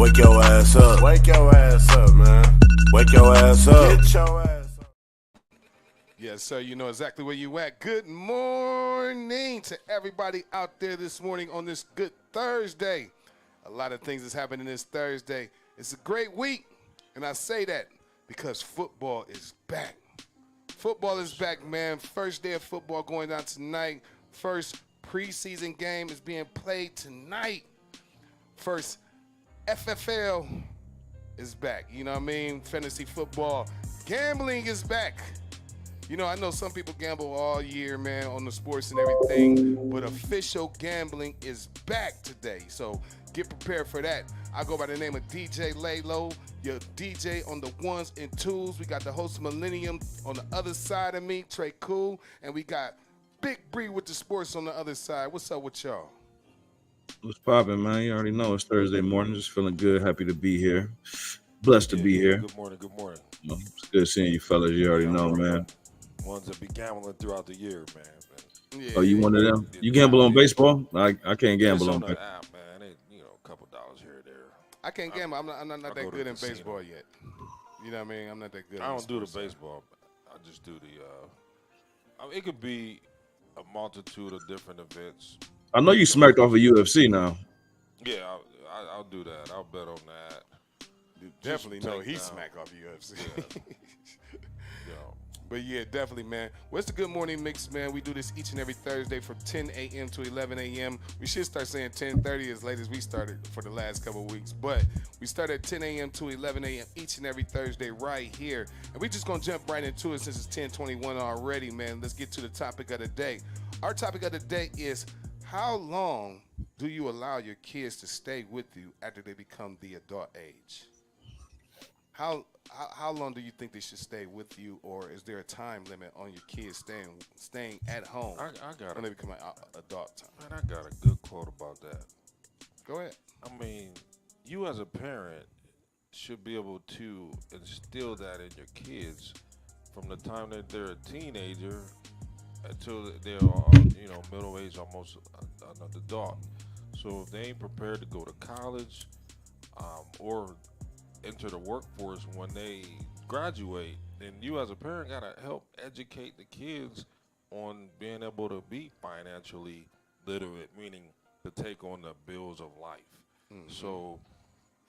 Wake your ass up. Wake your ass up, man. Wake your ass up. Get your ass up. Yes, sir. You know exactly where you at. Good morning to everybody out there this morning on this good Thursday. A lot of things is happening this Thursday. It's a great week, and I say that because football is back. Football is back, man. First day of football going down tonight. First preseason game is being played tonight. First FFL is back. You know what I mean? Fantasy football. Gambling is back. You know, I know some people gamble all year, man, on the sports and everything, but official gambling is back today. So get prepared for that. I go by the name of DJ Laylo, your DJ on the ones and twos. We got the host of Millennium on the other side of me, Trey Cool, and we got Big Bree with the sports on the other side. What's up with y'all? What's poppin', man? You already know it's Thursday morning. Just feeling good, happy to be here. Blessed to be here. Good morning, good morning. It's good seeing you fellas. You already know, man. Ones that be gambling throughout the year, man. Yeah, oh, you one of them? You gamble on baseball? I can't gamble on baseball. App, man. A couple dollars here or there. I can't gamble. I'm not that good in baseball yet. You know what I mean? I'm not that good. I don't do the baseball. I just do the. It could be a multitude of different events. I know you smacked off of UFC now. Yeah, I'll do that. I'll bet on that. You definitely know he smacked off UFC. Yeah. But yeah, definitely, man. What's the Good Morning Mix, man? We do this each and every Thursday from 10 a.m. to 11 a.m. We should start saying 10:30 as late as we started for the last couple of weeks. But we start at 10 a.m. to 11 a.m. each and every Thursday right here. And we just going to jump right into it since it's 10:21 already, man. Let's get to the topic of the day. Our topic of the day is, how long do you allow your kids to stay with you after they become the adult age? How long do you think they should stay with you, or is there a time limit on your kids staying at home when they become an adult time? Man, I got a good quote about that. Go ahead. I mean, you as a parent should be able to instill that in your kids from the time that they're a teenager until they're middle age, almost an adult. So if they ain't prepared to go to college or enter the workforce when they graduate, then you as a parent gotta help educate the kids on being able to be financially literate, meaning to take on the bills of life. Mm-hmm. So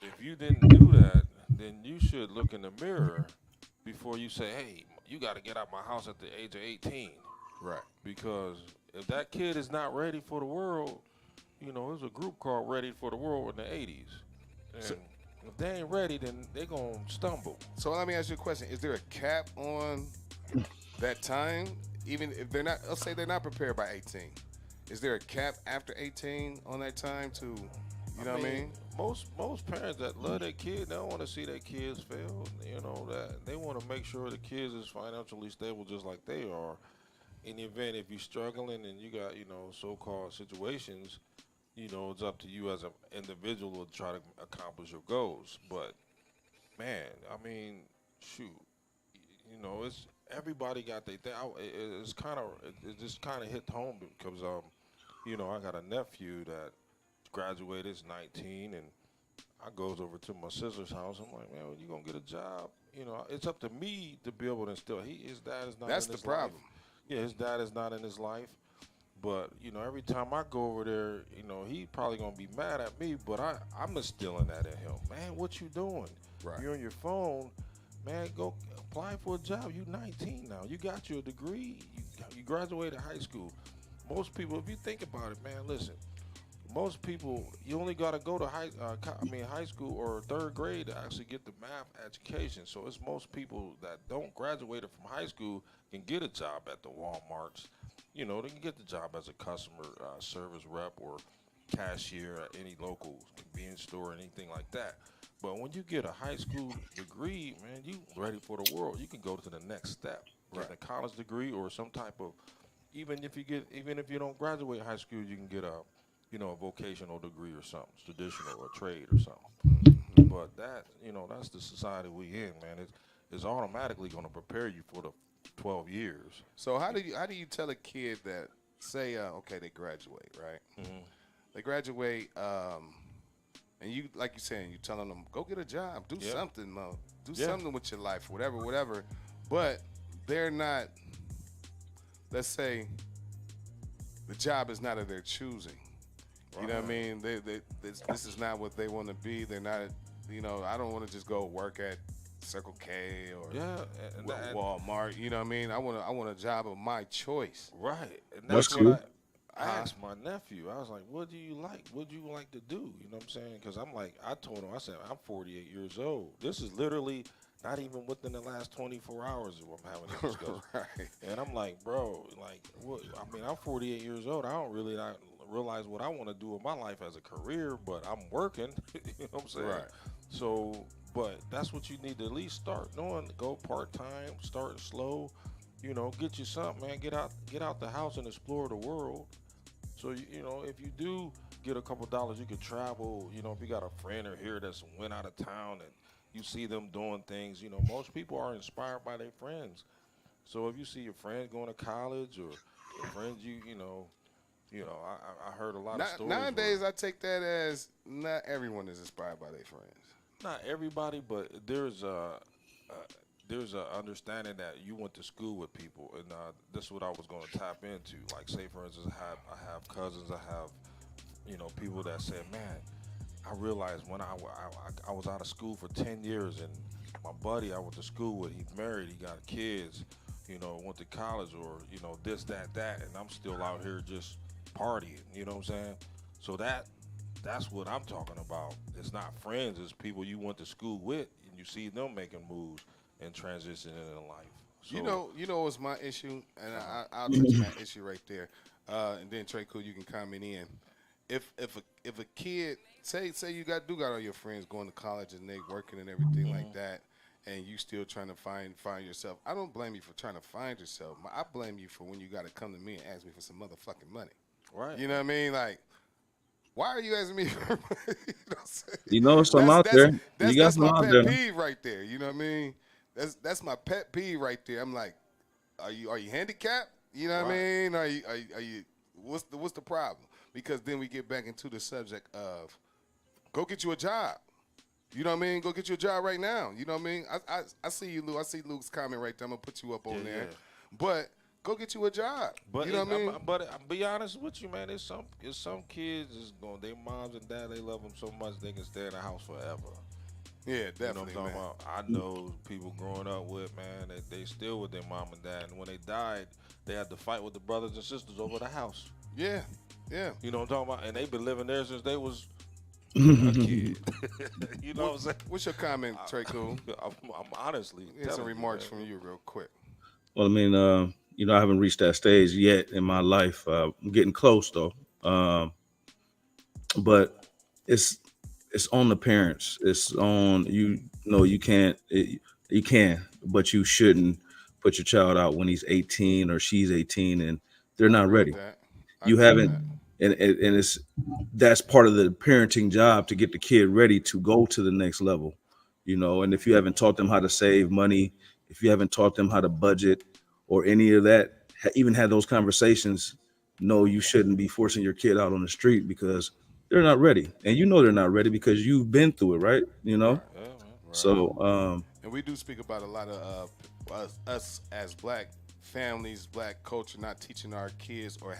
if you didn't do that, then you should look in the mirror before you say, hey, you got to get out my house at the age of 18. Right. Because if that kid is not ready for the world, there's a group called Ready for the World in the 80s. And if they ain't ready, then they're going to stumble. So let me ask you a question. Is there a cap on that time? Even if they're not, let's say they're not prepared by 18. Is there a cap after 18 on that time to, what I mean? Most parents that love their kid, they don't want to see their kids fail. That they want to make sure the kids is financially stable just like they are. In the event if you're struggling and you got, so-called situations, it's up to you as an individual to try to accomplish your goals. But, man, shoot, it's everybody got their thing. It just kind of hit home because, I got a nephew that graduated, is 19, and I goes over to my sister's house. I'm like, man, when you gonna get a job? It's up to me to be able to instill. His dad is not. That's in his the problem. Life. Yeah, his dad is not in his life. But, every time I go over there, he probably going to be mad at me, but I'm instilling that in him. Man, what you doing? Right. You're on your phone. Man, go apply for a job. You're 19 now. You got your degree. You graduated high school. Most people, if you think about it, man, listen. Most people, you only got to go to high school or third grade to actually get the math education. So it's most people that don't graduate from high school can get a job at the Walmarts. They can get the job as a customer service rep or cashier at any local convenience store or anything like that. But when you get a high school degree, man, you ready for the world. You can go to the next step, get a college degree or some type of. Even if you don't graduate high school, you can get a vocational degree or something, traditional or trade or something. But that's the society we in, man. It's automatically going to prepare you for the 12 years. So how do you tell a kid that, say, they graduate, right? Mm-hmm. They graduate, and you like you saying, you telling them go get a job, do Yeah. something, Mo, do Yeah. something with your life, whatever. But they're not. Let's say the job is not of their choosing. You know what I Right. mean? This is not what they want to be. They're not. I don't want to just go work at Circle K or Yeah. Walmart. You know what I mean? I want a job of my choice. Right. And That's that's what cute. I Huh? asked my nephew. I was like, what do you like? What do you like to do? You know what I'm saying? Because I'm like, I told him, I said, I'm 48 years old. This is literally not even within the last 24 hours of I'm having this discussion. Right. And I'm like, bro, like, what? I mean, I'm 48 years old. I don't really not realize what I want to do with my life as a career, but I'm working. You know what I'm saying? Right. So, but that's what you need to at least start doing. Go part time, start slow. You know, get you something, man. Get out the house and explore the world. So you know, if you do get a couple dollars, you could travel. You know, if you got a friend or here that's went out of town and you see them doing things, you know, most people are inspired by their friends. So if you see your friends going to college or your friends, I heard a lot of stories where Nowadays, I take that as not everyone is inspired by their friends. not everybody, but there's a understanding that you went to school with people, and this is what I was going to tap into. Like, say for instance, I have cousins, I have people that said, man, I realized when I was out of school for 10 years, and my buddy I went to school with, he married, he got kids, went to college, or this, that, and I'm still out here just partying. You know what I'm saying? So that's what I'm talking about. It's not friends, it's people you went to school with, and you see them making moves and transitioning in life. So, What's my issue, and uh, I'll touch on that issue right there, and then Trey Cool, you can comment in. If a kid say you got all your friends going to college and they working and everything like mhm, that, and you still trying to find yourself, I don't blame you for trying to find yourself. I blame you for when you got to come to me and ask me for some motherfucking money. right, You know what I mean? Like, why are you asking me for money? You know what I'm saying? You know, some That's out that's there. You that's got that's some my out pet there. peeve right there. You know what I mean? That's my pet peeve right there. I'm like, are you handicapped? You know what I right, mean? Are you what's the problem? Because then we get back into the subject of go get you a job. You know what I mean? Go get you a job right now. You know what I mean? I see you, Luke. I see Luke's comment right there. I'm gonna put you up yeah, on there. yeah. But go get you a job. But You know what I mean? I'll be honest with you, man. It's some kids is going. Their moms and dad, they love them so much they can stay in the house forever. Yeah, You know what definitely, I'm talking man. about? I know people growing up with, man, they still with their mom and dad, and when they died, they had to fight with the brothers and sisters over the house. Yeah, yeah. You know what I'm talking about? And they've been living there since they was a kid. You know what I'm saying? What's your comment, Trey Cool? I'm honestly Here's some telling you, remarks man. from you, real quick. Well, I mean, I haven't reached that stage yet in my life. I'm getting close though. Um, but it's it's on the parents. It's on you. No, you can't. You can, but you shouldn't put your child out when he's 18 or she's 18 and they're I not agree with ready. that. I You agree with haven't, that. and it's that's part of the parenting job to get the kid ready to go to the next level. And if you haven't taught them how to save money, if you haven't taught them how to budget or any of that, even had those conversations, no, you shouldn't be forcing your kid out on the street because they're not ready, and they're not ready because you've been through it, right? Right, Yeah, man. right. So And we do speak about a lot of us as black families, black culture, not teaching our kids or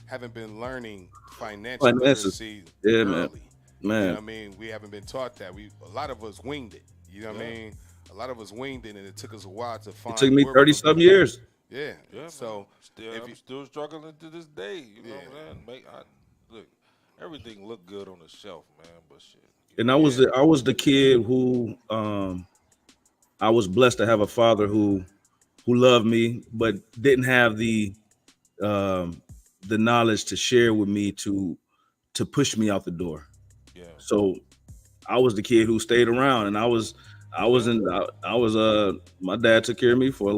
haven't been learning financial finances, literacy yeah, man, early. You know man. what I mean? We haven't been taught that. A lot of us winged it. You know what I Yeah, mean? A lot of us winged it, and it took us a while to It took find me where we're 30 gonna be. some years. Yeah. yeah, man. So Still, if I'm you, still struggling to this day. You know yeah, what I'm saying? Look, everything look good on the shelf, man. But shit, And I was yeah, the kid who I was blessed to have a father who loved me but didn't have um, the knowledge to share with me to push me out the door. yeah, So I was the kid who stayed around, and I was yeah, in I was my dad took care of me for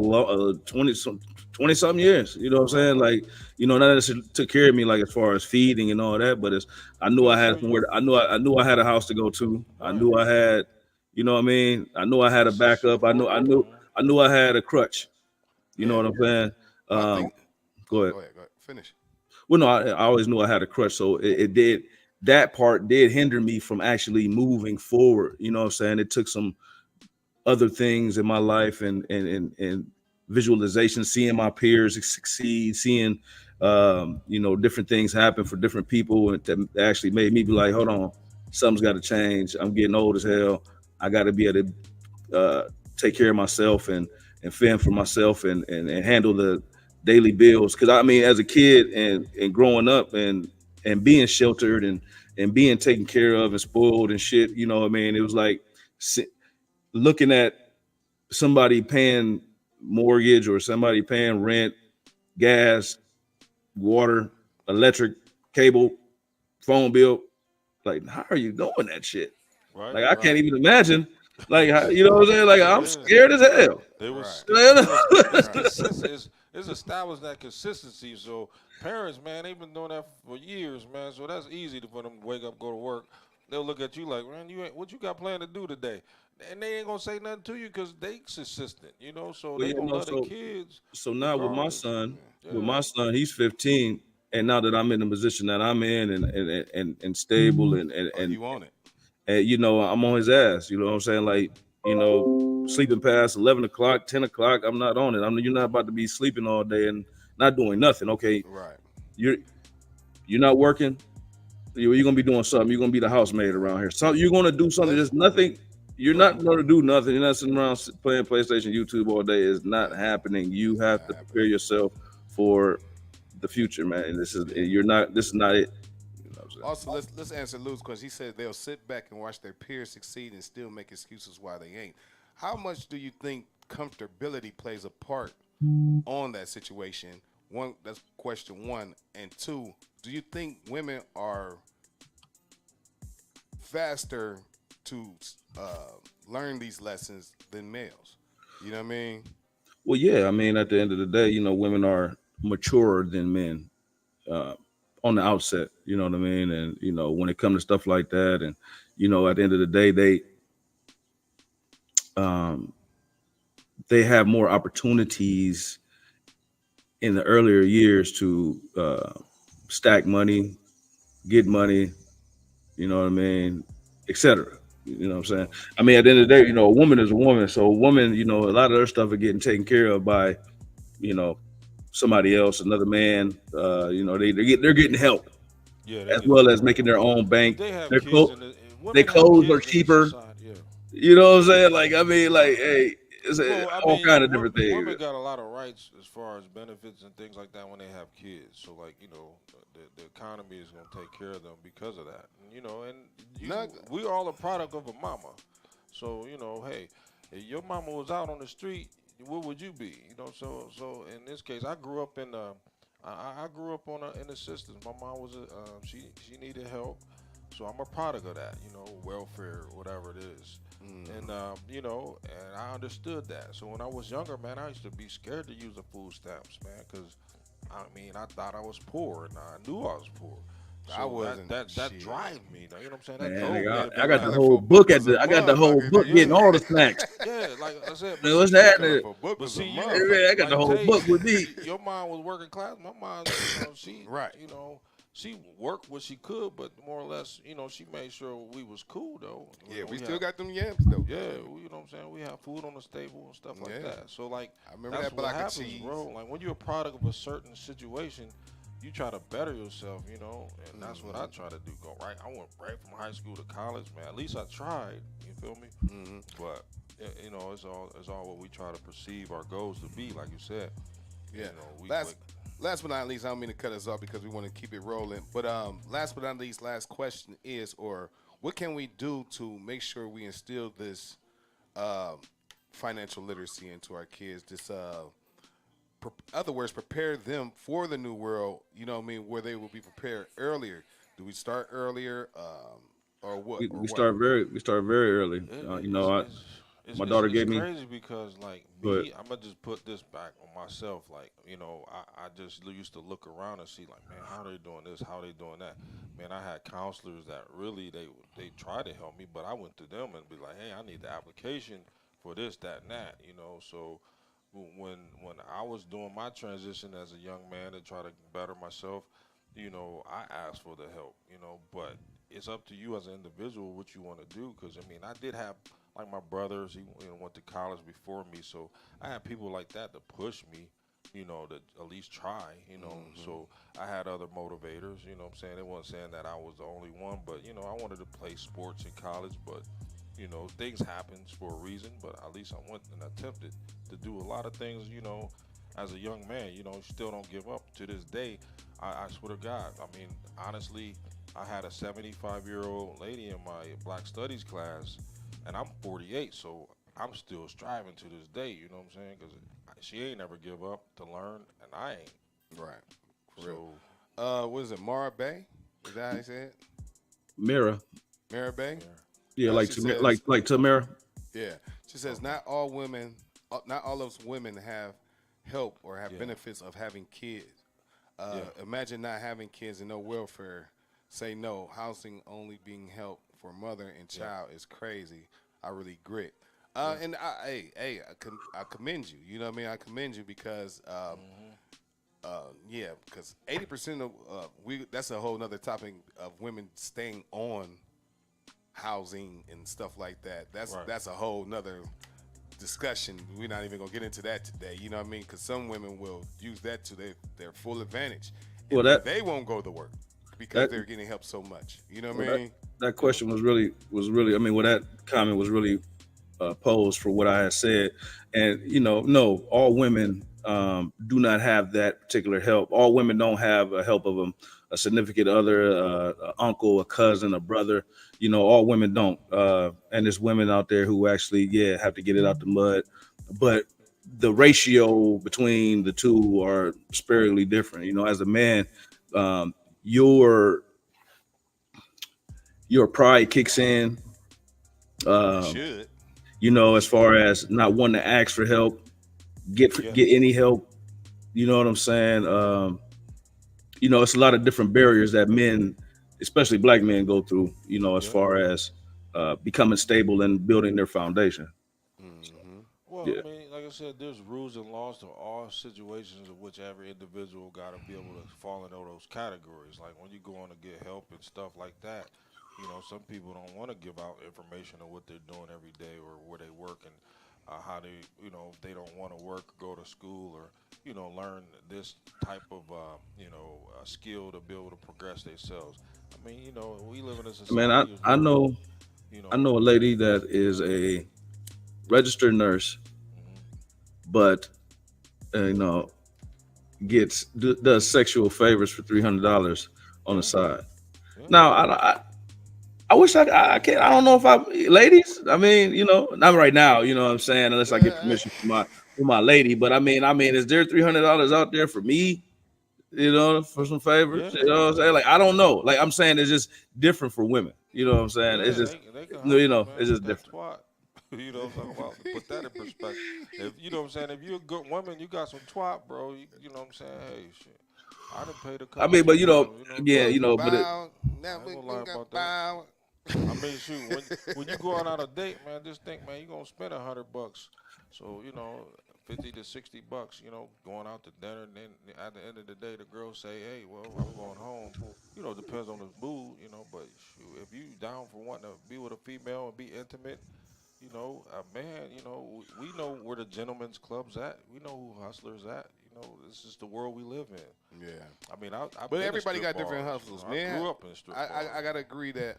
20 something years. You know what I'm right. saying? Like, not necessarily took care of me like as far as feeding and all that, but I knew But I I'm had sure you, somewhere. I knew I had a house to go to. I right. knew I had, what I mean. I knew I had a backup. Mhm. I knew I had a crutch. You know yeah. what I'm saying? But I Um, think. go Oh, ahead. go ahead. Go ahead. Finish. Well, no, I always knew I had a crutch, so it did. that part did hinder me from actually moving forward. You know what I'm saying? It took some other things in my life and visualization, seeing my peers succeed, seeing different things happen for different people, and that actually made me be like, hold on, something's got to change. I'm getting old as hell. I got to be able to take care of myself and fend for myself and handle the daily bills. Because I mean, as a kid and growing up and being sheltered and being taken care of and spoiled and shit, you know what I mean? It was like looking at somebody paying mortgage or somebody paying rent, gas, water, electric, cable, phone bill. Like, how are you doing that shit? Right, Like, I can't right. even imagine. Like, you know what I'm saying? Like, I'm Yeah. scared as hell. Right. It was it's Right. consistent. It's established that consistency. So parents, man, they've been doing that for years, man. So that's easy for them to wake up, go to work. They'll look at you like, man, you ain't what you got planned to do today, and they ain't gonna say nothing to you because they consistent, you know. So Well, they you gonna know, love their kids so now regardless. with Yeah, my son, he's 15, and now that I'm in the position that I'm in and stable Oh, you on it? and I'm on his ass. You know what I'm saying? Like, sleeping past 11 o'clock, 10 o'clock, I'm not on it. You're not about to be sleeping all day and not doing nothing. Okay, Right. you're you're not working. You're gonna be doing something. You're gonna be the housemaid around here. So you're gonna do something. Let's There's nothing. You're look. not gonna do nothing. You're not sitting around playing PlayStation, YouTube all day. It's not Yeah, happening. You it's have not to prepare happening. yourself for the future, man. And this is Yeah. you're not. This is not it. You know what I'm saying? Also, let's answer Lou's question. He said they'll sit back and watch their peers succeed and still make excuses why they ain't. How much do you think comfortability plays a part on that situation? One, that's question one, and two, do you think women are faster to uh, learn these lessons than males? You know what I mean? Well, yeah. I mean, at the end of the day, women are maturer than men uh, on the outset. You know what I mean? And when it comes to stuff like that, and at the end of the day, um, they have more opportunities in the earlier years to stack money, get money, you know what I mean, etc. You know what I'm saying? I mean, at the end of the day, a woman is a woman. So a woman, a lot of their stuff are getting taken care of by, you know, somebody else, another man. They're getting help yeah, they as getting well help as right making now. their own If bank. they have Their kids clothes, in the and their women have clothes are kids in the cheaper. society, yeah. You know what I'm saying? Like, I mean, like, hey, it's Well, I all mean, kind of different things. women got a lot of rights as far as benefits and things like that when they have kids. So, like, the economy is going to take care of them because of that. And, and Not, we all a product of a mama. So, hey, if your mama was out on the street, where would you be? So in this case, I grew up I grew up in assistance. My mom was she needed help, so I'm a product of that. Welfare, whatever it is. And and I understood that. So when I was younger, man, I used to be scared to use the food stamps, man, because I mean I thought I was poor and I knew I was poor. I So that wasn't that that shit. drive me, you know what I'm saying? That Man, drove me to I be got the like, Telling whole for a book book was a I got the whole motherfucker, book nigga. getting yeah, all the snacks. yeah, like I said, but Man, what's see, Telling happening? for a book but was a see, I motherfucker. got the like whole Tay, book with me. your mom was working class. My mom, she, Right. she worked what she could, but more or less, she made sure we was cool though. Yeah, we We still had, got them yams though. yeah, you know what I'm saying. We have food on the table and stuff like Yeah. that. So like, I remember that's that what block of happens, cheese. bro. Like when you're a product of a certain situation, you try to better yourself, and that's what I try to do. Go right. I went right from high school to college, man. At least I tried. You feel me? Mm-hmm. But it's all what we try to perceive our goals to be. Like you said, Yeah. we Last but not least, I don't mean to cut us off because we want to keep it rolling. But last but not least, last question is, or what can we do to make sure we instill this um, financial literacy into our kids? This, other words, prepare them for the new world. You know what I mean? Where they will be prepared earlier. Do we start earlier, or what? Or We what? start very early. It, My daughter it's gave me, crazy because like but me, I'm gonna just put this back on myself. Like I just used to look around and see like, man, how they doing this, how they doing that. Man, I had counselors that really they tried to help me, but I went to them and be like, hey, I need the application for this, that, and that. So when I was doing my transition as a young man to try to better myself, I asked for the help, but it's up to you as an individual what you want to do. Because I mean, I did have like my brothers, he went to college before me, so I had people like that to push me, to at least try, So I had other motivators, what I'm saying. It wasn't saying that I was the only one, but I wanted to play sports in college, but things happens for a reason. But at least I went and attempted to do a lot of things, as a young man, you still don't give up. To this day, I swear to God, I mean, honestly, I had a 75-year-old lady in my Black Studies class, and I'm 48, so I'm still striving to this day, you know what I'm saying? Because she ain't never give up to learn, and I ain't. Right. For real. So, What is it, Mara Bay? Is that how you say it? Mira. Mara Bay? yeah. Yeah, She says, like Tamara. yeah. She says not all women, not all of us women have help or have Yeah. benefits of having kids. Yeah. Imagine not having kids and no welfare. Say no. Housing only being help for mother and Yeah. child is crazy. I really grit. Yeah. And I commend you. You know what I mean? I commend you because, yeah, because 80% of that's a whole nother topic of women staying on housing and stuff like that. Right. That's a whole nother discussion. We're not even gonna get into that today. You know what I mean? Because some women will use that to their full advantage, Well, and then they won't go to work because that they're getting help so much. You know what well, I mean? that question was really. I mean, well, that comment was really posed for what I had said, and no, all women do not have that particular help. All women don't have a help of a significant other, a uncle, a cousin, a brother. All women don't, and there's women out there who actually, yeah, have to get it out the mud, but the ratio between the two are sparingly different. As a man, um, your your pride kicks in. It Um, should. as far as not wanting to ask for help, get Yes. any help. You know what I'm saying? It's a lot of different barriers that men, especially black men, go through. As Yeah. far as becoming stable and building their foundation. Hmm. Well, Yeah, I mean, like I said, there's rules and laws to all situations of which every individual got to be able to fall into those categories. Like when you go on to get help and stuff like that, some people don't want to give out information of what they're doing every day or where they work and how they, if they don't want to work, go to school or, learn this type of, skill to be able to progress themselves. I mean, we live in a man, society I where, know you I know, know a lady that is a registered nurse, hmm but you know does sexual favors for $300 on the yeah, side. yeah, Now, I wish I can't. I don't know if ladies. I mean, not right now. You know what I'm saying? Unless I get permission from my lady. But I mean, is there $300 out there for me? For some favors. yeah. You know what I'm saying? Like I don't know. Like I'm saying, it's just different for women. You know what I'm saying? It's Yeah, just, they can hustle, it's man, with just that different. twat. You know what I'm talking about? To put that in perspective. If you know what I'm saying, if you're a good woman, you got some twat, bro. You know what I'm saying? Hey, shit. I done paid a I couple mean, but sometimes, again, Book but bound. I ain't Never gonna lie got about that. bound. I mean, shoot, when you going on a date, man, just think, man, you gonna spend $100. So, 50 to 60 bucks, going out to dinner, and then at the end of the day, the girl say, "Hey, well, I'm going home." Depends on the mood, but shoot, if you down for wanting to be with a female and be intimate, a man, we know where the gentlemen's club's at. We know who hustlers at. This is the world we live in. Yeah. I mean, I've But been to everybody strip got different bars. hustles, I man. grew up in strip bars. I gotta agree that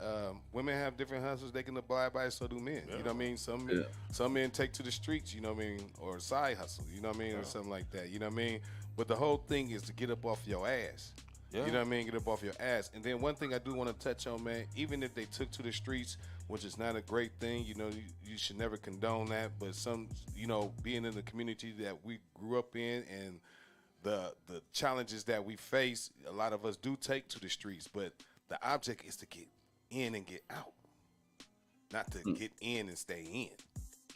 women have different hustles they can abide by. So do men. Yeah, You know what I mean? Some yeah. some men take to the streets. You know what I mean? Or side hustle. You know what I mean? yeah, Or something like that. You know what I mean? But the whole thing is to get up off your ass. yeah, You know what I mean? Get up off your ass. And then one thing I do want to touch on, man, even if they took to the streets, which is not a great thing, you should never condone that. But being in the community that we grew up in and the challenges that we face, a lot of us do take to the streets. But the object is to get in and get out, not to get in and stay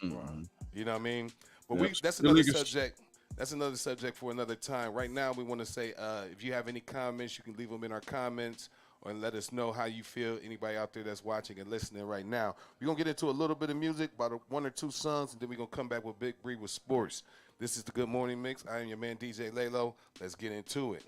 in. right. You know what I mean? But Yeah. that's Them another niggas- subject. That's another subject for another time. Right now, we want to say if you have any comments, you can leave them in our comments or let us know how you feel. Anybody out there that's watching and listening right now. We're going to get into a little bit of music, about one or two songs, and then we're going to come back with Big Bree with sports. This is the Good Morning Mix. I am your man, DJ Lalo. Let's get into it.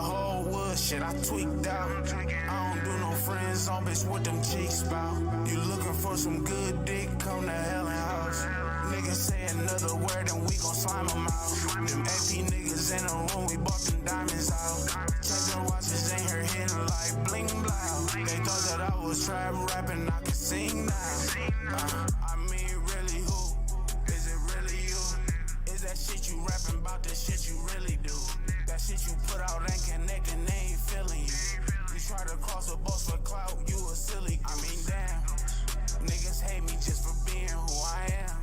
whole wood, shit, I tweaked out. I don't do no friend zone, bitch, what them cheeks bout. You looking for some good dick, come to Helen House. Niggas say another word and we gon' slime them out. Them AP niggas in the room, we bought them diamonds out. Changing watches in her hitting like bling blow. They thought that I was trap rapping, I can sing now. I mean, really who? Is it really you? Is that shit you rapping about the shit you really do? That shit you put out ain't connecting, they ain't feeling you. You try to cross a boss for clout, you a silly. I mean, damn. Niggas hate me just for being who I am.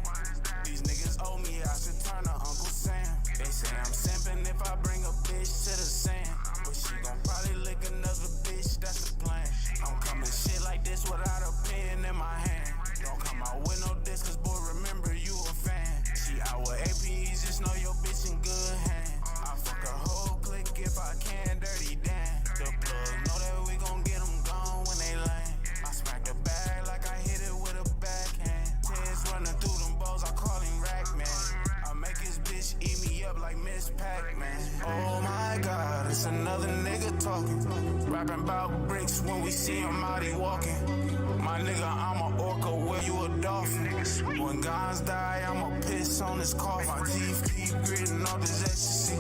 These niggas owe me, I should turn to Uncle Sam. They say I'm simping if I bring a bitch to the sand. But she gon' probably lick another bitch, that's the plan. I'm coming shit like this without a pen in my hand. Don't come out with no diss, cause boy, remember you a fan. She out with APs, just know your bitch in good hands. I fuck a whole clique if I can, dirty Dan. The plug know that we gon' get them gone when they land. I smack the bag like I hit it with a backhand. Ted's running through them balls, I call him Rackman. I make his bitch eat me up like Miss Pac-Man. Oh my God, it's another nigga talking. Rapping about bricks when we see him out, he walking. My nigga, I'm a orca, where you a dolphin? When guys die, I'ma piss on his coffin. My teeth keep gritting off this ecstasy.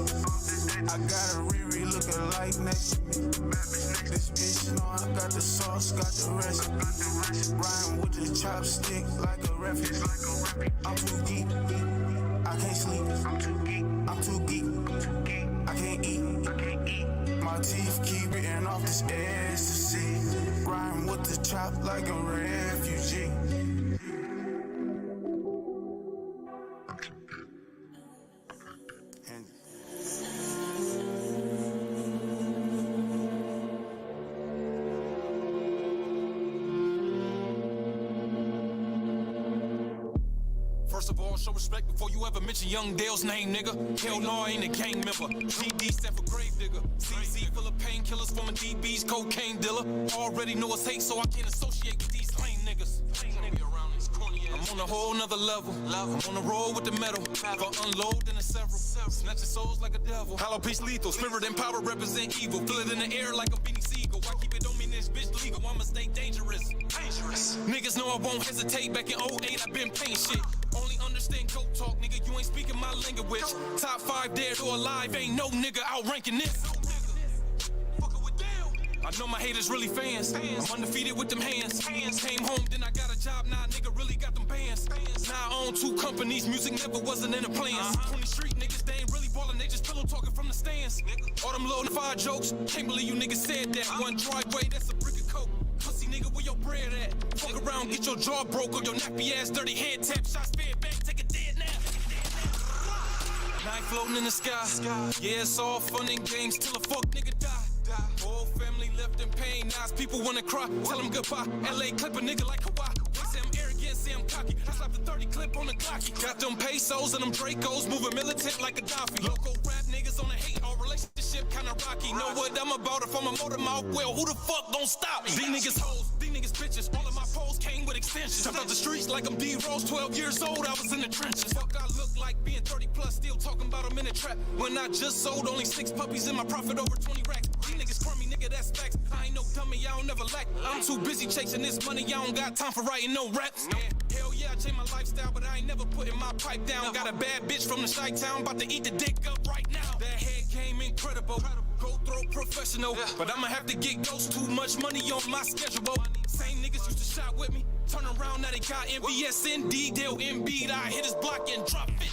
I got a Riri looking like next to me. This bitch know I got the sauce, got the rest. Rhyme with the chopstick like a referee. I'm too geek, I can't sleep. I'm too geek, I can't eat. My teeth keep gritting off this ecstasy. Rhyme with the chop like a refugee. First of all, show respect before you ever mention Young Dale's name, nigga. Hell no, I ain't a gang member. GD stand for grave digger. CZ full of painkillers from a DB's cocaine dealer. Already know it's hate, so I can't associate with these lame niggas. I'm on a whole nother level. I'm on the road with the metal. Got unloading in several. Snatching souls like a devil. Hollow piece lethal. Spirit and power represent evil. Feel it in the air like a beanie seagull. Why keep it on me, this bitch legal? I'ma stay dangerous. Niggas know I won't hesitate. Back in 08, I been paying shit. Only understand goat talk, nigga. You ain't speaking my language. Top 5 dead or alive. Ain't no nigga outranking this. I know my haters really fans. I'm undefeated with them hands. Came home, then I got a job. Nah, nigga really got them bands. Now I own 2 companies. Music never wasn't in the plans. 20 street niggas, they ain't really ballin'. They just pillow talking from the stands. All them little fire jokes. Can't believe you niggas said that. One driveway, that's a brick of coke. Pussy nigga, where your bread at? Fuck around, get your jaw broke or your nappy ass dirty head tap. Shots fed back, take a dead nap. Night floating in the sky. Yeah, it's all fun and games till a fuck nigga die. Whole family left in pain. Now people wanna cry. Tell them goodbye. LA clip a nigga like Hawaii. They say I'm arrogant, say I'm cocky. I slapped the 30 clip on the clocky. Got them pesos and them Dracos. Moving militant like a Gaddafi. Local rap niggas on the hate. All relationship kinda rocky. Know what I'm about if I'm a motor mouth. Well, who the fuck gon' stop me? These niggas hoes. These niggas bitches. All of my posts came with extensions. Jumped out the streets like I'm D-Rose. 12 years old, I was in the trenches. Fuck, I look like being 30 plus. Still talking about a minute trap. When I just sold only 6 puppies in my profit over 20 racks. These niggas crummy, nigga, that's facts. I ain't no dummy, I don't never lack. I'm too busy chasing this money, I don't got time for writing no raps. Hell yeah, I changed my lifestyle, but I ain't never putting my pipe down. Got a bad bitch from the Chi-Town, about to eat the dick up right now. That head game incredible, go throw professional. But I'ma have to get ghost, too much money on my schedule. Same niggas used to shot with me, turn around, now they got MVSND, Dale Embiid. I hit his block and drop it.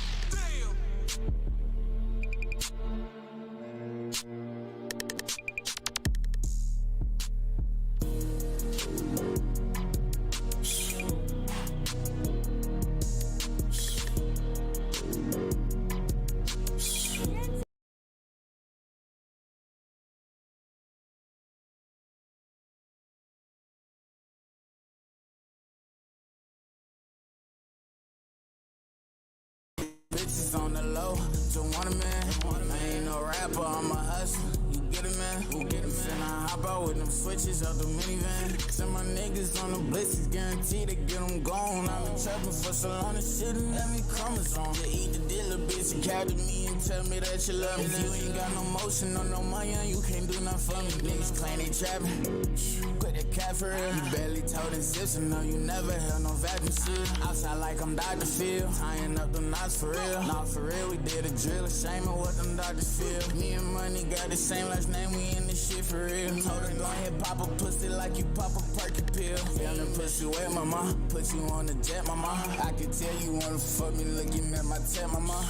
Bitches on the low, don't want a man. I ain't no rapper, I'm a hustler. You get it, man? Who get it, man? Finna hop out with them switches out the minivan. Send my niggas on the blitzes, guaranteed to get them gone. I've been trapping for so long, this shit done let me chromosome. You eat the dealer, bitch, you capture me and tell me that you love me. If you ain't got no motion or no money, you can't do nothing for me. Niggas claim they trapping, quit the cat for real. You barely told the zips, and no, you never held no vacuum seal. Outside like I'm Dr. Phil, tying up them knots for real. Nah, for real, we did a drill, shame of what them doctors feel. Me and Money got the same last name, we in this shit for real. Told her go ahead, pop a pussy like you pop a perky pill. Feeling pussy wet, mama, put you on the jet, mama. I can tell you wanna fuck me looking at my tent, mama.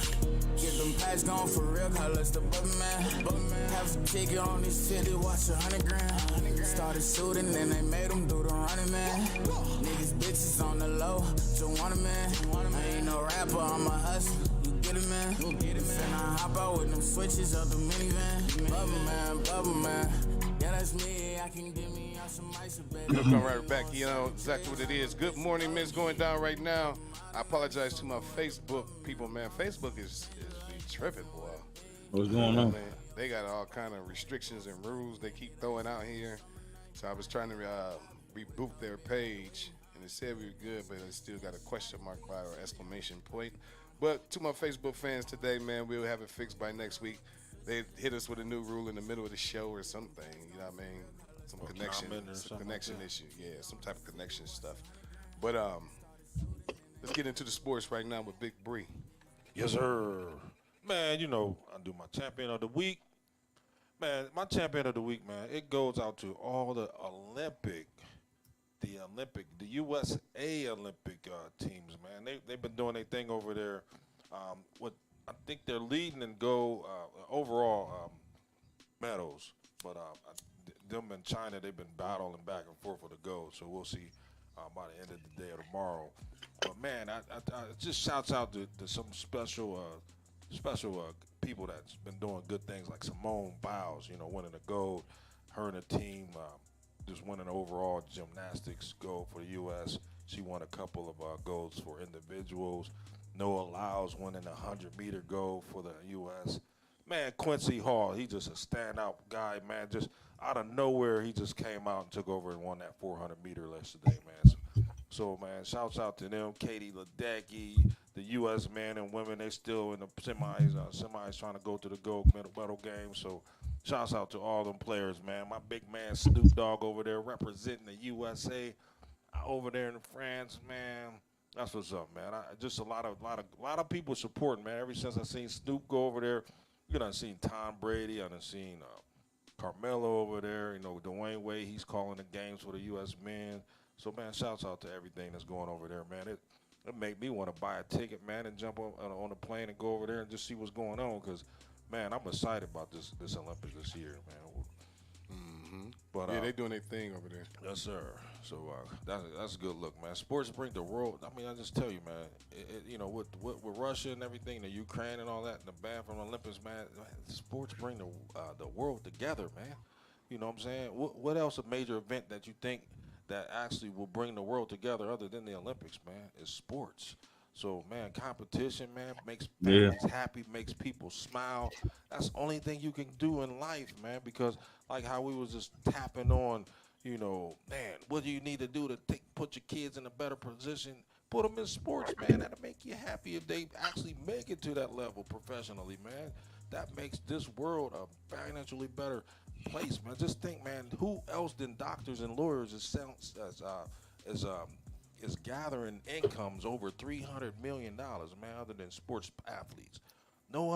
Get them packs gone for real, call us the Bubba Man. Have a ticket on this 50, watch 100 grand. Started shooting, then they made them do the running, man. Niggas, bitches on the low, just want a man. I ain't no rapper, I'm a hustler. You get it, man. Finna hop out with them switches out the minivan. Bubba man. Yeah, that's me. I can give me out some ice, baby. We'll come right back. You know exactly what it is. Good morning, Miss going down right now. I apologize to my Facebook people, man. Facebook is be tripping, boy. What's going on? Man, they got all kind of restrictions and rules they keep throwing out here. So I was trying to reboot their page, and it said we were good, but it still got a question mark by or exclamation point. But to my Facebook fans today, man, we'll have it fixed by next week. They hit us with a new rule in the middle of the show or something. You know what I mean? Some connection issue. Yeah, some type of connection stuff. But let's get into the sports right now with Big Bree. Yes, sir. Man, you know, I do my champion of the week. Man, my champion of the week, man, it goes out to all the USA Olympic teams, man. They've been doing their thing over there. I think they're leading in gold overall medals, but them in China, they've been battling back and forth for the gold. So we'll see by the end of the day or tomorrow. But man, I just shouts out to some special people that's been doing good things, like Simone Biles, you know, winning the gold. Her and the team just winning overall gymnastics gold for the U.S. She won a couple of golds for individuals. Noah Lyles winning a 100-meter gold for the U.S. Man, Quincy Hall, he just a standout guy, man. Just out of nowhere, he just came out and took over and won that 400-meter yesterday, man. So, man, shouts out to them. Katie Ledecky, the U.S. men and women, they still in the semis trying to go to the gold medal game. So, shouts out to all them players, man. My big man Snoop Dogg over there representing the USA over there in France, man. That's what's up, man. Just a lot of people supporting, man. Ever since I seen Snoop go over there, you know, I seen Tom Brady, I done seen Carmelo over there. You know, Dwayne Wade, he's calling the games for the U.S. men. So, man, shouts out to everything that's going over there, man. It made me want to buy a ticket, man, and jump on a plane and go over there and just see what's going on. Because, man, I'm excited about this Olympics this year, man. Mm-hmm. But yeah, they doing their thing over there. Yes, sir. So that's a good look, man. Sports bring the world. I mean, I just tell you, man. You know, with Russia and everything, the Ukraine and all that, and the ban from the Olympics, man. Sports bring the world together, man. You know what I'm saying? What else a major event that you think that actually will bring the world together other than the Olympics, man, is sports. So, man, competition, man, makes families happy, makes people smile. That's the only thing you can do in life, man, because like how we was just tapping on, you know, man, what do you need to do to put your kids in a better position? Put them in sports, man. That'll make you happy if they actually make it to that level professionally, man. That makes this world a financially better place, man. Just think, man, who else than doctors and lawyers is gathering incomes over $300 million, man, other than sports athletes. No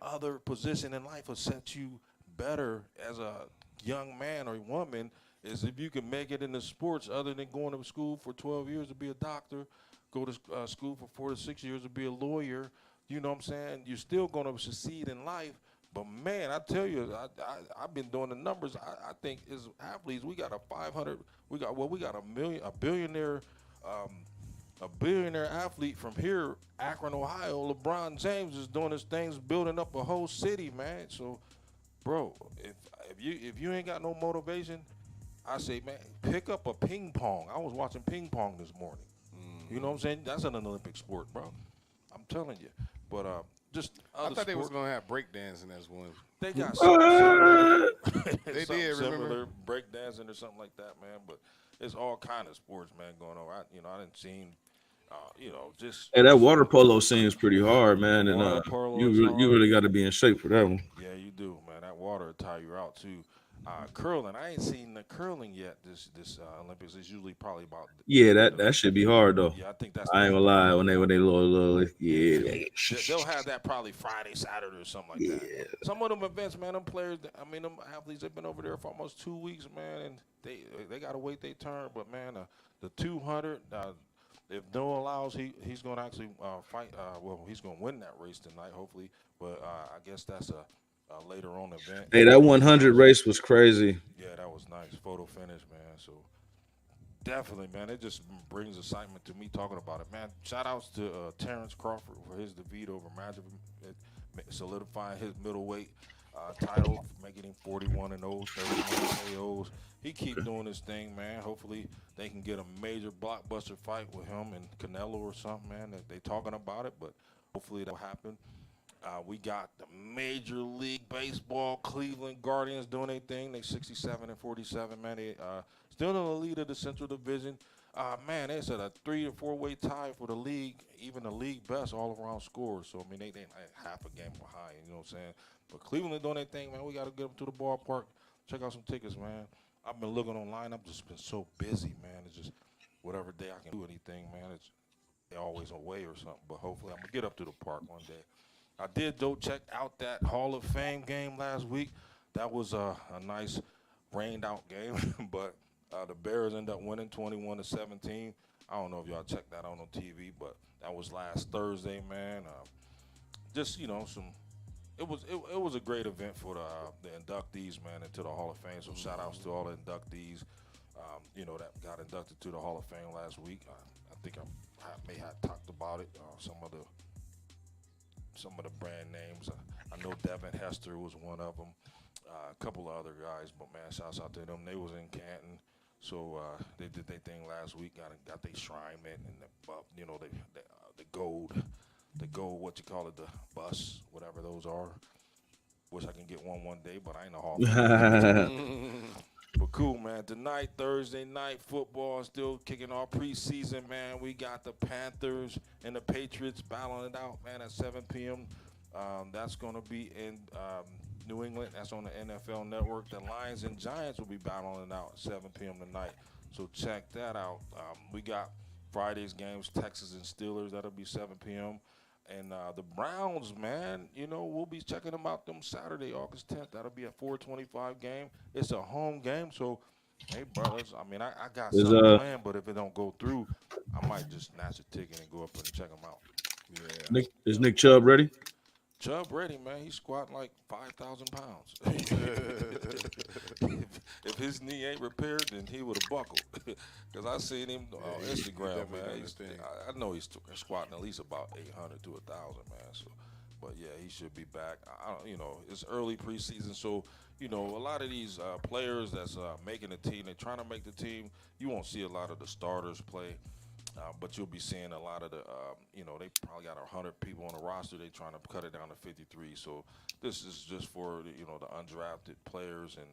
other position in life will set you better as a young man or woman is if you can make it into sports other than going to school for 12 years to be a doctor, go to school for 4 to 6 years to be a lawyer. You know what I'm saying? You're still going to succeed in life. But, man, I tell you, I've been doing the numbers. I think as athletes, we got a billionaire athlete from here, Akron, Ohio. LeBron James is doing his things, building up a whole city, man. So, bro, if you ain't got no motivation, I say, man, pick up a ping pong. I was watching ping pong this morning. You know what I'm saying? That's an Olympic sport, bro. I'm telling you. But just I thought they was gonna have breakdancing as one. They got They something did, remember? similar, breakdancing or something like that, man. But it's all kind of sports, man, going on. I didn't see, just. Hey, that water polo seems pretty hard, man, and Water polo you is you hard. really got to be in shape for that one. Yeah, you do, man. That water will tire you out too. Curling, I ain't seen the curling yet. This Olympics is usually probably about. Yeah, that should be hard though. Yeah, I think that's. I ain't gonna lie, when they little yeah. They'll have that probably Friday, Saturday, or something like that. Some of them events, man, them players, them athletes, they've been over there for almost 2 weeks, man, and they gotta wait their turn. But man, the 200, if Noah allows, he's gonna actually fight. He's gonna win that race tonight, hopefully. But I guess that's a later on event. Hey, that 100 race was crazy. Yeah, that was nice. Photo finish, man. So definitely, man, it just brings excitement to me talking about it, man. Shout outs to Terrence Crawford for his defeat over Magic, solidifying his middleweight title, making him 41-0, 31 KOs. He keep doing this thing, man. Hopefully they can get a major blockbuster fight with him and Canelo or something, man. They talking about it, but hopefully that'll happen. We got the Major League Baseball Cleveland Guardians doing their thing. They 67-47, man. They still in the lead of the Central Division. Man, it's at a 3 or 4 way tie for the league, even the league best all-around scores. So, I mean, they half a game behind, you know what I'm saying? But Cleveland doing their thing, man. We got to get them to the ballpark. Check out some tickets, man. I've been looking online. I've just been so busy, man. It's just whatever day I can do anything, man. They're always away or something. But hopefully I'm going to get up to the park one day. I did, though, check out that Hall of Fame game last week. That was a nice rained-out game, but the Bears ended up winning 21-17. I don't know if y'all checked that out on TV, but that was last Thursday, man. Just, it was a great event for the inductees, man, into the Hall of Fame. So shout-outs to all the inductees, that got inducted to the Hall of Fame last week. I think I may have talked about it, some of the brand names. I know Devin Hester was one of them. A couple of other guys, but man, shouts out to them. They was in Canton, so they did their thing last week. Got their shrine in, and the gold, what you call it, the bus, whatever those are. Wish I can get one day, but I ain't a Hall. But cool, man. Tonight, Thursday night, football still kicking off preseason, man. We got the Panthers and the Patriots battling it out, man, at 7 p.m. That's going to be in New England. That's on the NFL Network. The Lions and Giants will be battling it out at 7 p.m. tonight. So check that out. We got Friday's games, Texas and Steelers. That'll be 7 p.m. And the Browns, man, we'll be checking them out them Saturday, August 10th. That'll be a 4:25 game. It's a home game, so, hey, brothers, I mean, I got something planned, but if it don't go through, I might just snatch a ticket and go up and check them out. Yeah. Is Nick Chubb ready? Chubb ready, man. He's squatting like 5,000 pounds. if his knee ain't repaired, then he would have buckled. Because I seen him on Instagram, man. I know he's squatting at least about 800 to 1,000, man. So, but yeah, he should be back. It's early preseason, so a lot of these players that's making the team, they're trying to make the team. You won't see a lot of the starters play. But you'll be seeing a lot of the, they probably got 100 people on the roster. They're trying to cut it down to 53. So this is just for, the undrafted players. And,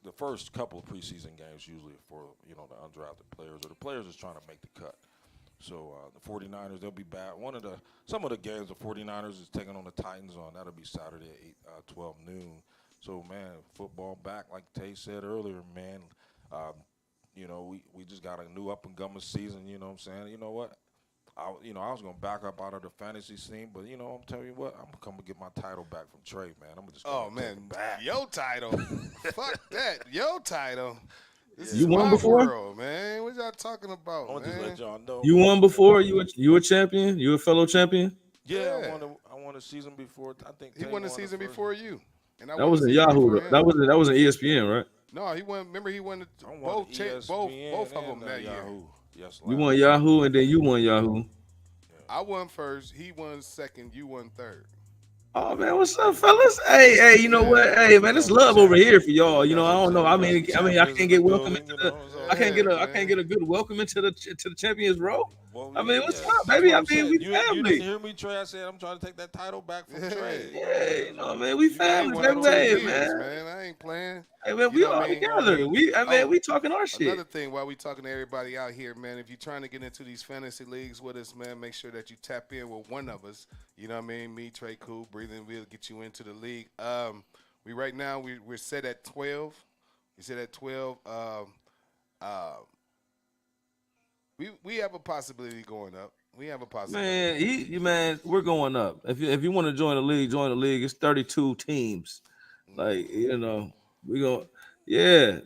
the first couple of preseason games usually for, the undrafted players or the players that's trying to make the cut. So the 49ers, they'll be back. Some of the games the 49ers is taking on the Titans on. That'll be Saturday at 12 noon. So, man, football back, like Tay said earlier, man. We just got a new up-and-coming season, you know what I'm saying? You know what? I was going to back up out of the fantasy scene, but, I'm telling you what, I'm going to come and get my title back from Trey, man. I'm just going to take it back. Your title. Fuck that. Your title. This You is won my before? world, man. What y'all talking about, I want to just man? let y'all know. You won before? You a champion? You a fellow champion? Yeah, Yeah. I won a season before. I think He Tay won the won season first before one. you. And I That won was the in season Yahoo. before him. That was in ESPN, right? No, he won. Remember, he won I won both ESPN of them and, that year. Yahoo. Yes, You last won year. Yahoo, and then you won Yahoo. I won first. He won second. You won third. Oh man, what's up, fellas? Hey, you know what? Hey man, it's love over here for y'all. I don't know. I mean, I can't get welcome into the. I can't Yeah, get man. a good welcome into the Champions Row. Well, I mean, yeah, what's yeah. up, That's baby? what I I'm mean, saying. we You didn't family. hear me, Trey. I said I'm trying to take that title back from Trey. Yeah, you know, man, we You I got ain't family, won in baby. 2 Hey, years, man. man. I ain't playing. Hey, man, You we know what all I mean? together. Oh, We talking our shit. another thing while we talking to everybody out here, man, if you're trying to get into these fantasy leagues with us, man, make sure that you tap in with one of us. You know what I mean? Me, Trey Cool, Breathing, we'll get you into the league. We right now we're set at 12. We set at 12. Uh, we have a possibility going up. We have a possibility. Man, we're going up. If you want to join the league, join the league. It's 32 teams. Like, we going yeah.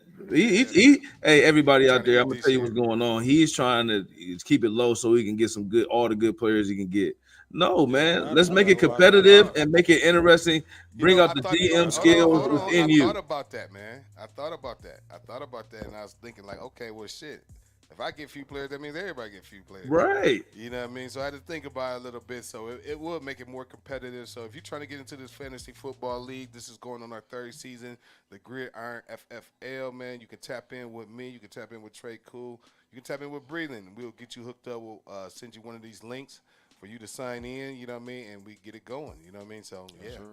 Hey, We everybody trying out to there, get I'm it gonna this tell you year. what's going on. He's trying to keep it low so he can get all the good players he can get. No, Yeah, man. man. Let's I make know it who I got competitive up. and make it interesting. You Bring know, out I the thought. GM Hold skills on. I within you. thought about that, man. I thought about that, and I was thinking like, okay, well, shit. If I get few players, that means everybody get few players. Right. You know what I mean? So I had to think about it a little bit. So it would make it more competitive. So if you're trying to get into this fantasy football league, this is going on our third season, the Gridiron FFL, man. You can tap in with me. You can tap in with Trey Cool. You can tap in with Breathing. We'll get you hooked up. We'll send you one of these links for you to sign in. You know what I mean? And we get it going. You know what I mean? So yeah. Yes, sir.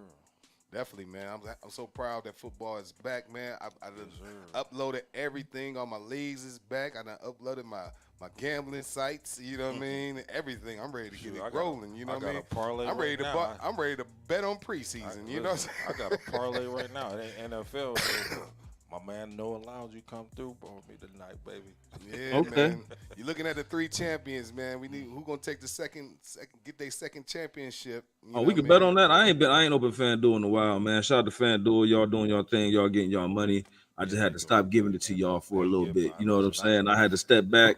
Definitely, man. I'm so proud that football is back, man. I done Yes, uploaded everything. All my leagues is back. I done uploaded my gambling sites. You know what I mean? Everything. I'm ready to get Shoot, it rolling. You know I what I got mean? a parlay I'm ready right to now. I'm ready to bet on preseason. You know what I'm I saying? got a parlay right now. It ain't NFL. So my man Noah Lounge, you come through for me tonight, baby. Yeah, Okay. man. You're looking at the 3 champions, man. We need who gonna take the second get their second championship. You Oh, know we what I could bet mean? on that. I ain't open FanDuel in a while, man. Shout out to FanDuel. Y'all doing y'all thing. Y'all getting y'all money. I just Yeah, had they to go. stop giving it to y'all for a They little get bit. You mine. know what I'm Listen, saying? I had to step back,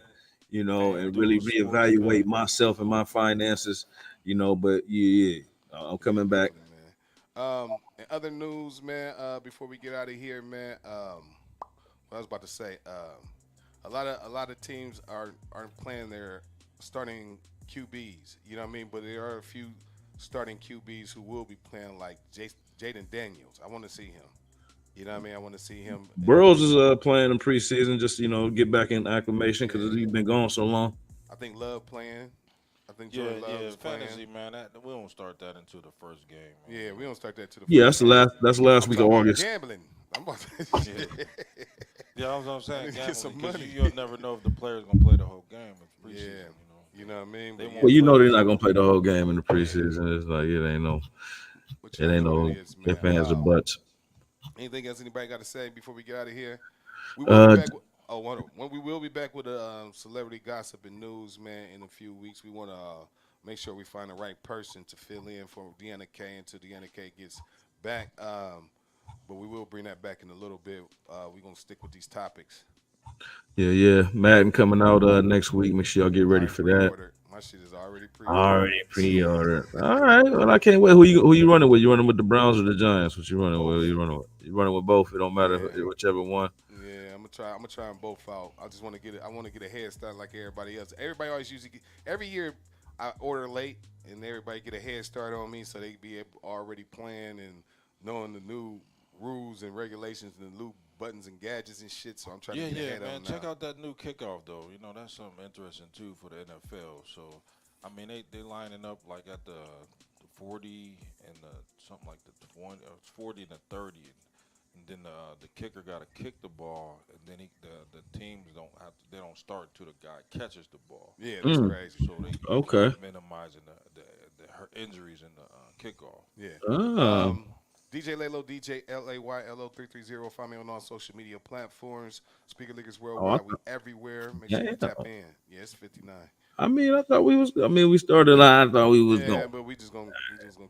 and really FanDuel reevaluate Sportsbook. myself and my finances, but yeah, I'm Yeah, coming back. definitely, man. In other news, man, before we get out of here, man, what I was about to say, a lot of teams aren't playing their starting QBs. You know what I mean? But there are a few starting QBs who will be playing, like Jaden Daniels. I want to see him. You know what I mean? I want to see him. Burrows is playing in preseason, just get back in acclimation because Yeah, he's been gone so long. I think Love playing. I think Yeah, Jordan Love yeah, is playing. fantasy man. We don't start that until the first game, man. Yeah, we don't start that to the Yeah, first game. that's the last I'm week of talking about August. gambling. I'm about to. Yeah, yeah. I was I saying need to get gambling some because money. you'll never know if the player's gonna play the whole game. It's preseason, Yeah, you know what I mean. They But won't Well, yeah, play they're the not first gonna play the game. whole game in the yeah. preseason. It's like But it y'all ain't know what no it is, ifs, man. ands, or buts. Anything else anybody got to say before we get out of here? We will be Uh, back. When we will be back with the celebrity gossip and news, man. In a few weeks, we want to make sure we find the right person to fill in for Deanna K until Deanna K gets back. But we will bring that back in a little bit. We're gonna stick with these topics. yeah. Madden coming out next week. Make sure y'all get ready I for that. pre-ordered. My shit is already pre-ordered. Already pre-ordered. All right. Well, I can't wait. Who you running with? You running with the Browns or the Giants? What you running with? Both. You running with both. It don't matter Yeah. whichever one. Yeah, I'm gonna try. I'm gonna try them both out. I just want to get it. I want to get a head start like everybody else. Everybody always usually every year. I order late, and everybody get a head start on me, so they be already playing and knowing the new rules and regulations and the new buttons and gadgets and shit. So I'm trying Yeah, to get yeah, ahead of man. them Check now. out that new kickoff though. That's something interesting too for the NFL. So, I mean, they lining up like at the 40 and something like the 20, 40 and the 30, and then the kicker got to kick the ball, and then the teams they don't start until the guy catches the ball. Yeah, that's crazy. So they Okay. minimizing the injuries in the kickoff. Yeah. Ah. DJ Laylo, DJ LAYLO330. Find me on all social media platforms. Speaker Leaguers Oh, Worldwide. We everywhere. Make sure you yeah. tap in. Yeah, it's 59. I thought we was. We started. I thought we was Yeah, going. but we just gonna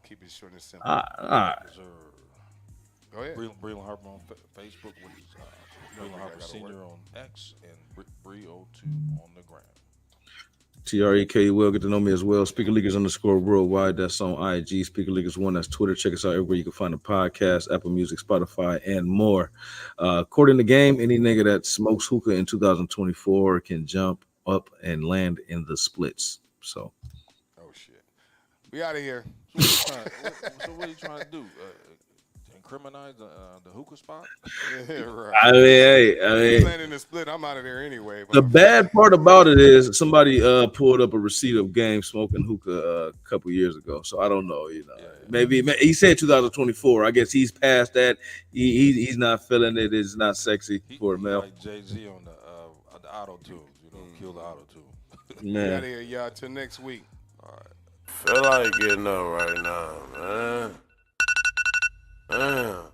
keep it short and simple. All right. Yes, sir. Go ahead. Breland Harper on Facebook with his Breland Harper Senior on X and Bree02 on the gram. TREK, you will get to know me as well. Speaker Leaguers _ worldwide. That's on IG. Speaker Leaguers 1. That's Twitter. Check us out everywhere you can find a podcast, Apple Music, Spotify, and more. According to game, any nigga that smokes hookah in 2024 can jump up and land in the splits. So Oh shit. We out of here. So what are you trying to do? criminalize the hookah spot? Yeah, right. I mean, hey, If you landing a split, I'm out of there anyway. the bad part about it is somebody pulled up a receipt of game smoking hookah a couple years ago. So I don't know, maybe he said 2024. I guess he's past that. He's not feeling it. It's not sexy for a male. Like Jay-Z on the auto tune, kill the auto tune. Get out of here, y'all. Till next week. All right. Feel like getting up right now, man. Damn.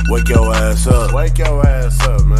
Wake your ass up. Wake your ass up, man.